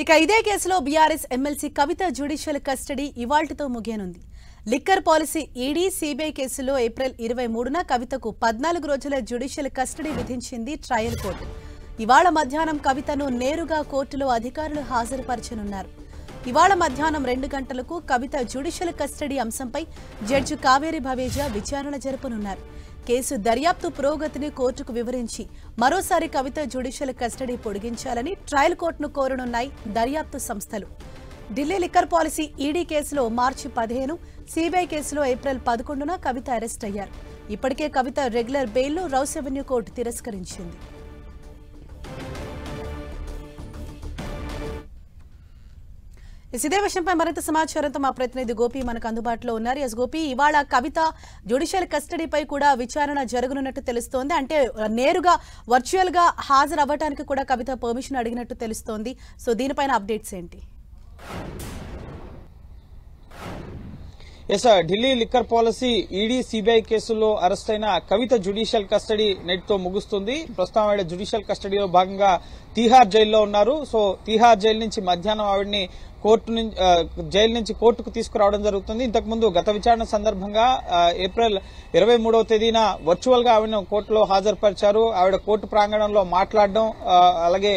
ఇక ఇదే కేసులో BRS MLC Kavitha judicial custody ఇవాల్టితో ముగియనుంది. లిక్కర్ పాలసీ ఈడీ సీబీఐ కేసులో ఏప్రిల్ 23న కవితకు 14 రోజుల జ్యుడిషియల్ కస్టడీ విధించింది ట్రయల్ కోర్టు. ఇవాళ మధ్యాహ్నం కవితను నేరుగా కోర్టులో అధికారులు హాజరుపరచనున్నారు. ఇవాళ మధ్యాహ్నం 2 గంటలకు కవిత జ్యుడిషియల్ కస్టడీ అంశంపై జడ్జి కావేరి భవేజా విచారణ జరపనున్నారు. కేసు దర్యాప్తు పురోగతిని కోర్టుకు వివరించి మరోసారి కవిత జ్యుడిషియల్ కస్టడీ పొడిగించాలని ట్రయల్ కోర్టును కోరనున్నాయి దర్యాప్తు సంస్థలు. ఢిల్లీ లిక్కర్ పాలసీ ఈడీ కేసులో మార్చి 15, సీబీఐ కేసులో ఏప్రిల్ 11న కవిత అరెస్ట్ అయ్యారు. ఇప్పటికే కవిత రెగ్యులర్ బెయిల్ను రౌస్ అవెన్యూ కోర్టు తిరస్కరించింది. ఇదే విషయంపై మరింత సమాచారంతో మా ప్రతినిధి గోపి మనకు అందుబాటులో ఉన్నారు. ఎస్ గోపి, ఇవాళ కవిత జ్యుడిషియల్ కస్టడీపై కూడా విచారణ జరగనున్నట్టు తెలుస్తోంది. అంటే నేరుగా వర్చువల్ గా హాజరు అవ్వడానికి కూడా కవిత పర్మిషన్ అడిగినట్టు తెలుస్తోంది. సో దీనిపైన అప్డేట్స్ ఏంటి? Delhi liquor policy ED CBI కేసుల్లో అరెస్ట్ అయిన కవిత జ్యుడిషియల్ కస్టడీ నేటితో ముగుస్తుంది. ప్రస్తుతం ఆవిడ జ్యుడిషియల్ కస్టడీలో భాగంగా తీహార్ జైల్లో ఉన్నారు. సో తీహార్ జైలు నుంచి మధ్యాహ్నం ఆవిడని జైలు నుంచి కోర్టుకు తీసుకురావడం జరుగుతుంది. ఇంతకుముందు గత విచారణ సందర్భంగా ఏప్రిల్ 23వ తేదీన వర్చువల్ గా ఆవిడను కోర్టులో హాజరుపరిచారు. ఆవిడ కోర్టు ప్రాంగణంలో మాట్లాడడం, అలాగే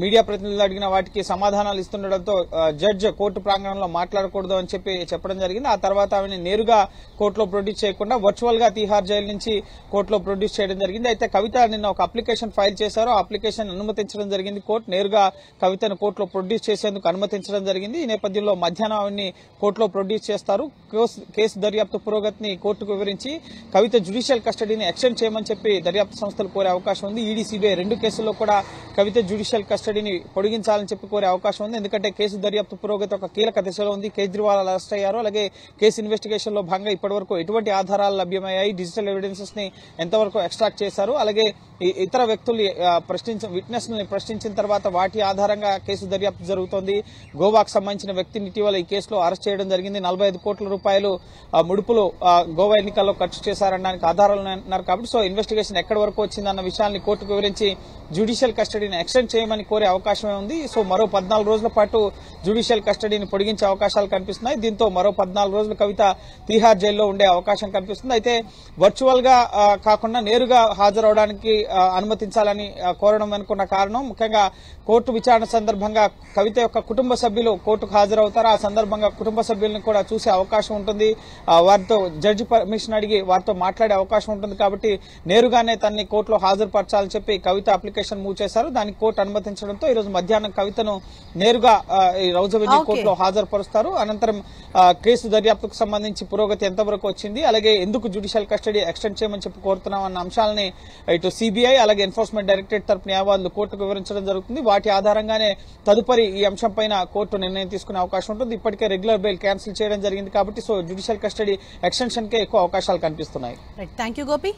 మీడియా ప్రతినిధులు అడిగిన వాటికి సమాధానాలు ఇస్తుండటంతో జడ్జ్ కోర్టు ప్రాంగణంలో మాట్లాడకూడదు అని చెప్పడం జరిగింది. ఆ తర్వాత ఆమెను నేరుగా కోర్టులో ప్రొడ్యూస్ చేయకుండా వర్చువల్ గా తీహార్ జైలు నుంచి కోర్టులో ప్రొడ్యూస్ చేయడం జరిగింది. అయితే కవిత నిన్న ఒక అప్లికేషన్ ఫైల్ చేశారు. ఆ అప్లికేషన్ అనుమతించడం జరిగింది కోర్టు. నేరుగా కవితను కోర్టులో ప్రొడ్యూస్ చేసేందుకు అనుమతించడం జరిగింది. ఈ నేపథ్యంలో మధ్యాహ్నం ఆవిడ్ని కోర్టులో ప్రొడ్యూస్ చేస్తారు. కేసు దర్యాప్తు పురోగతిని కోర్టుకు వివరించి కవిత జ్యుడిషియల్ కస్టడీని ఎక్స్టెండ్ చేయమని చెప్పి దర్యాప్తు సంస్థలు కోరే అవకాశం ఉంది. ఈడీ సీబీఐ 2 కేసుల్లో కూడా కవిత జ్యుడిషియల్ కస్టడీని పొడిగించాలని చెప్పి కోరే అవకాశం ఉంది. ఎందుకంటే కేసు దర్యాప్తు పురోగతి ఒక కీలక దశలో ఉంది. కేజ్రీవాల్ అరెస్ట్ అయ్యారు. అలాగే కేసు ఇన్వెస్టిగేషన్ లో భాగంగా ఇప్పటివరకు ఎటువంటి ఆధారాలు లభ్యమయ్యాయి, డిజిటల్ ఎవిడెన్సెస్ ని ఎంతవరకు ఎక్స్ట్రాక్ట్ చేశారు, అలాగే ఇతర వ్యక్తుల్ని విట్నెస్ ని ప్రశ్నించిన తర్వాత వాటి ఆధారంగా కేసు దర్యాప్తు జరుగుతోంది. గోవాకు సంబంధించిన వ్యక్తిని ఇటీవల ఈ కేసులో అరెస్ట్ చేయడం జరిగింది. 45 కోట్ల రూపాయలు ముడుపులు గోవా ఎన్నికల్లో ఖర్చు చేశారనడానికి ఆధారాలు ఉన్నారు. కాబట్టి సో ఇన్వెస్టిగేషన్ ఎక్కడి వరకు వచ్చిందన్న విషయాన్ని కోర్టుకు వివరించి జ్యుడిషియల్ కస్టడీని ఎక్స్టెండ్ చేయమని కోరే అవకాశమే ఉంది. సో మరో 14 రోజుల పాటు జ్యుడిషియల్ కస్టడీని పొడిగించే అవకాశాలు కనిపిస్తున్నాయి. దీంతో మరో 14 రోజులు కవిత తీహార్ జైల్లో ఉండే అవకాశం కనిపిస్తుంది. అయితే వర్చువల్ గా కాకుండా నేరుగా హాజరవడానికి అనుమతించాలని కోరడం అనుకున్న కారణం ముఖ్యంగా కోర్టు విచారణ సందర్భంగా కవిత యొక్క కుటుంబ సభ్యులు కోర్టుకు హాజరవుతారు. ఆ సందర్భంగా కుటుంబ సభ్యులను కూడా చూసే అవకాశం ఉంటుంది. వారితో జడ్జి పర్మిషన్ అడిగి వారితో మాట్లాడే అవకాశం ఉంటుంది. కాబట్టి నేరుగానే తనని కోర్టులో హాజరుపరచాలని చెప్పి కవిత అప్లికేషన్ మూవ్ చేశారు. దానికి కోర్టు అనుమతించడంతో ఈ రోజు మధ్యాహ్నం కవితను నేరుగా రౌజ్ అవెన్యూ కోర్టులో హాజరుపరుస్తారు. అనంతరం కేసు దర్యాప్తుకు సంబంధించి పురోగతి ఎంతవరకు వచ్చింది, అలాగే ఎందుకు జ్యుడిషియల్ కస్టడీ ఎక్స్టెండ్ చేయమని చెప్పి కోరుతున్నాం అన్న అంశాలని ఇటు సీబీఐ అలాగే ఎన్ఫోర్స్మెంట్ డైరెక్టరేట్ తరపు న్యాయవాదులు కోర్టుకు వివరించడం జరుగుతుంది. వాటి ఆధారంగానే తదుపరి ఈ అంశంపైన కోర్టు నిర్ణయం తీసుకునే అవకాశం ఉంటుంది. ఇప్పటికే రెగ్యులర్ బెయిల్ క్యాన్సిల్ చేయడం జరిగింది. కాబట్టి సో జ్యుడిషియల్ కస్టడీ ఎక్స్టెన్షన్ కే ఎక్కువ అవకాశాలు కనిపిస్తున్నాయి. Thank you Gopi.